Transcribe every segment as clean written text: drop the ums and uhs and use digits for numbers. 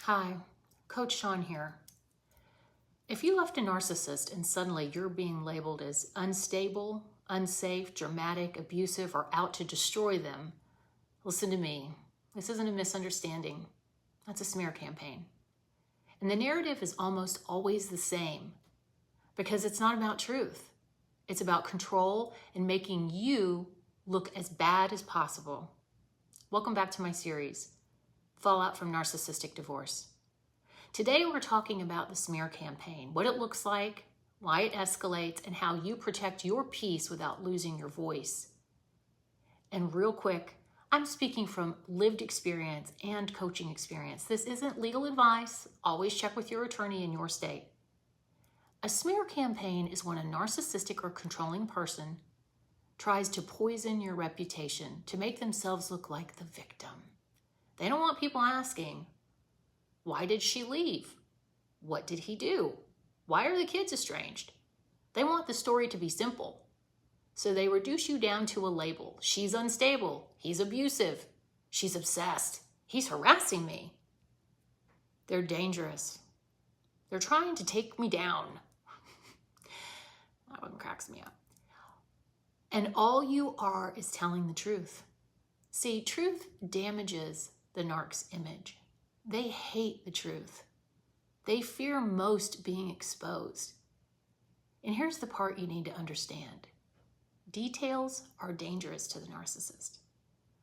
Hi, Coach Sean here. If you left a narcissist and suddenly you're being labeled as unstable, unsafe, dramatic, abusive, or out to destroy them, listen to me. This isn't a misunderstanding. That's a smear campaign. And the narrative is almost always the same because it's not about truth. It's about control and making you look as bad as possible. Welcome back to my series, Fallout from Narcissistic Divorce. Today we're talking about the smear campaign, what it looks like, why it escalates, and how you protect your peace without losing your voice. And real quick, I'm speaking from lived experience and coaching experience. This isn't legal advice. Always check with your attorney in your state. A smear campaign is when a narcissistic or controlling person tries to poison your reputation to make themselves look like the victim. They don't want people asking, why did she leave? What did he do? Why are the kids estranged? They want the story to be simple. So they reduce you down to a label. She's unstable. He's abusive. She's obsessed. He's harassing me. They're dangerous. They're trying to take me down. That one cracks me up. And all you are is telling the truth. See, truth damages the narc's image. They hate the truth. They fear most being exposed. And here's the part you need to understand. Details are dangerous to the narcissist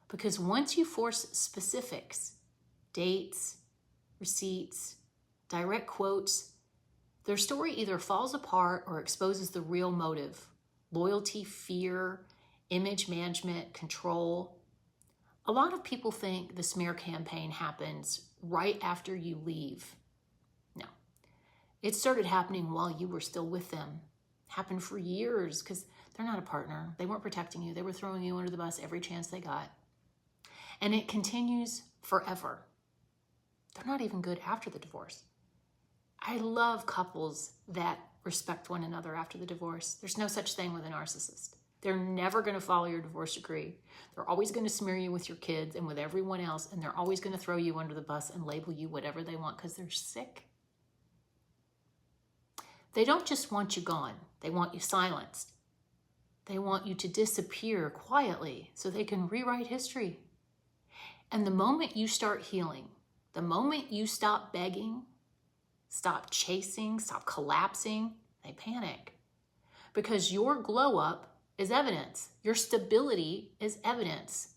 because once you force specifics, dates, receipts, direct quotes, their story either falls apart or exposes the real motive: loyalty, fear, image management, control. A lot of people think the smear campaign happens right after you leave. No, it started happening while you were still with them. Happened for years because they're not a partner. They weren't protecting you. They were throwing you under the bus every chance they got. And it continues forever. They're not even good after the divorce. I love couples that respect one another after the divorce. There's no such thing with a narcissist. They're never going to follow your divorce decree. They're always going to smear you with your kids and with everyone else, and they're always going to throw you under the bus and label you whatever they want because they're sick. They don't just want you gone. They want you silenced. They want you to disappear quietly so they can rewrite history. And the moment you start healing, the moment you stop begging, stop chasing, stop collapsing, they panic. Because your glow up is evidence. Your stability is evidence.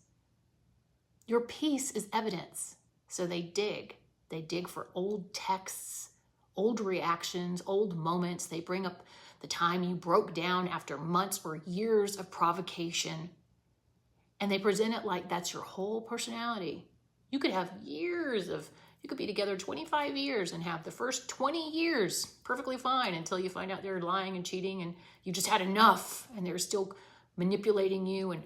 Your peace is evidence. So they dig. They dig for old texts, old reactions, old moments. They bring up the time you broke down after months or years of provocation. And they present it like that's your whole personality. You could have you could be together 25 years and have the first 20 years perfectly fine until you find out they're lying and cheating and you just had enough and they're still manipulating you and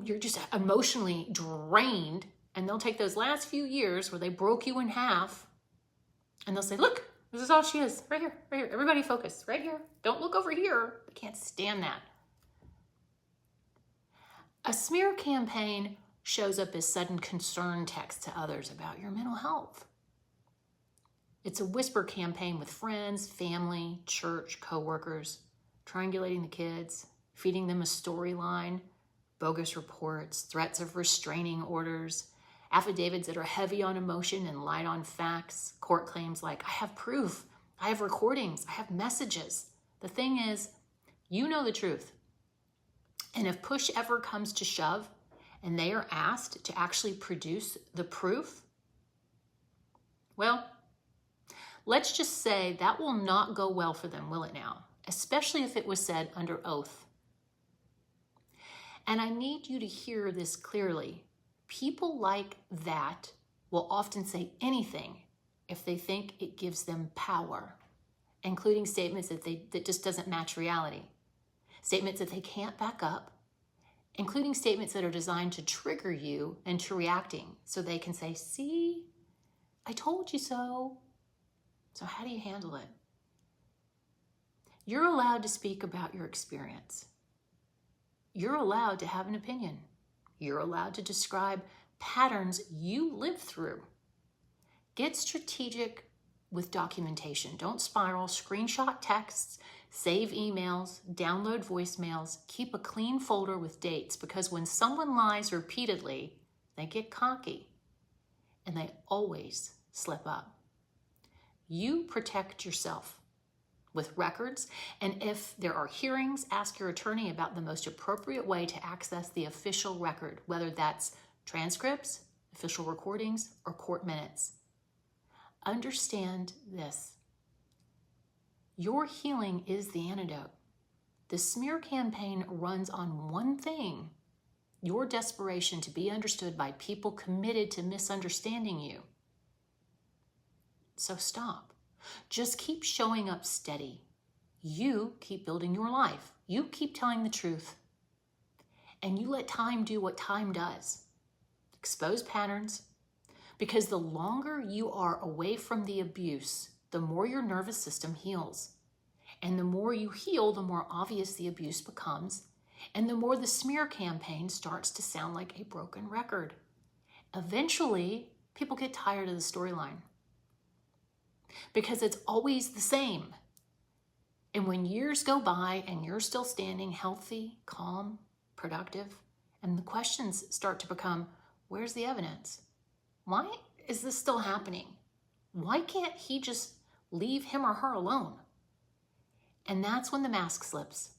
you're just emotionally drained, and they'll take those last few years where they broke you in half and they'll say, look, this is all she is, right here, right here. Everybody focus, right here. Don't look over here. They can't stand that. A smear campaign shows up as sudden concern text to others about your mental health. It's a whisper campaign with friends, family, church, coworkers, triangulating the kids, feeding them a storyline, bogus reports, threats of restraining orders, affidavits that are heavy on emotion and light on facts, court claims like, I have proof, I have recordings, I have messages. The thing is, you know the truth. And if push ever comes to shove, and they are asked to actually produce the proof, well, let's just say that will not go well for them, will it now? Especially if it was said under oath. And I need you to hear this clearly. People like that will often say anything if they think it gives them power, including statements that just doesn't match reality, statements that they can't back up, including statements that are designed to trigger you into reacting so they can say, see, I told you so. So how do you handle it? You're allowed to speak about your experience. You're allowed to have an opinion. You're allowed to describe patterns you live through. Get strategic with documentation. Don't spiral. Screenshot texts, save emails, download voicemails, keep a clean folder with dates, because when someone lies repeatedly, they get cocky and they always slip up. You protect yourself with records, and if there are hearings, ask your attorney about the most appropriate way to access the official record, whether that's transcripts, official recordings, or court minutes. Understand this. Your healing is the antidote. The smear campaign runs on one thing: your desperation to be understood by people committed to misunderstanding you. So stop. Just keep showing up steady. You keep building your life. You keep telling the truth. And you let time do what time does. Expose patterns. Because the longer you are away from the abuse, the more your nervous system heals. And the more you heal, the more obvious the abuse becomes. And the more the smear campaign starts to sound like a broken record. Eventually, people get tired of the storyline, because it's always the same. And when years go by and you're still standing healthy, calm, productive, and the questions start to become, where's the evidence? Why is this still happening? Why can't he just leave him or her alone? And that's when the mask slips.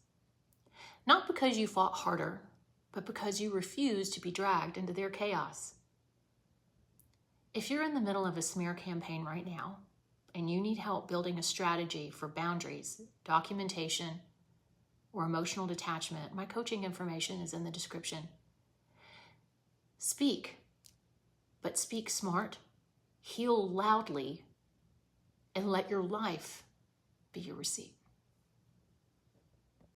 Not because you fought harder, but because you refuse to be dragged into their chaos. If you're in the middle of a smear campaign right now, and you need help building a strategy for boundaries, documentation, or emotional detachment, my coaching information is in the description. Speak, but speak smart, heal loudly, and let your life be your receipt.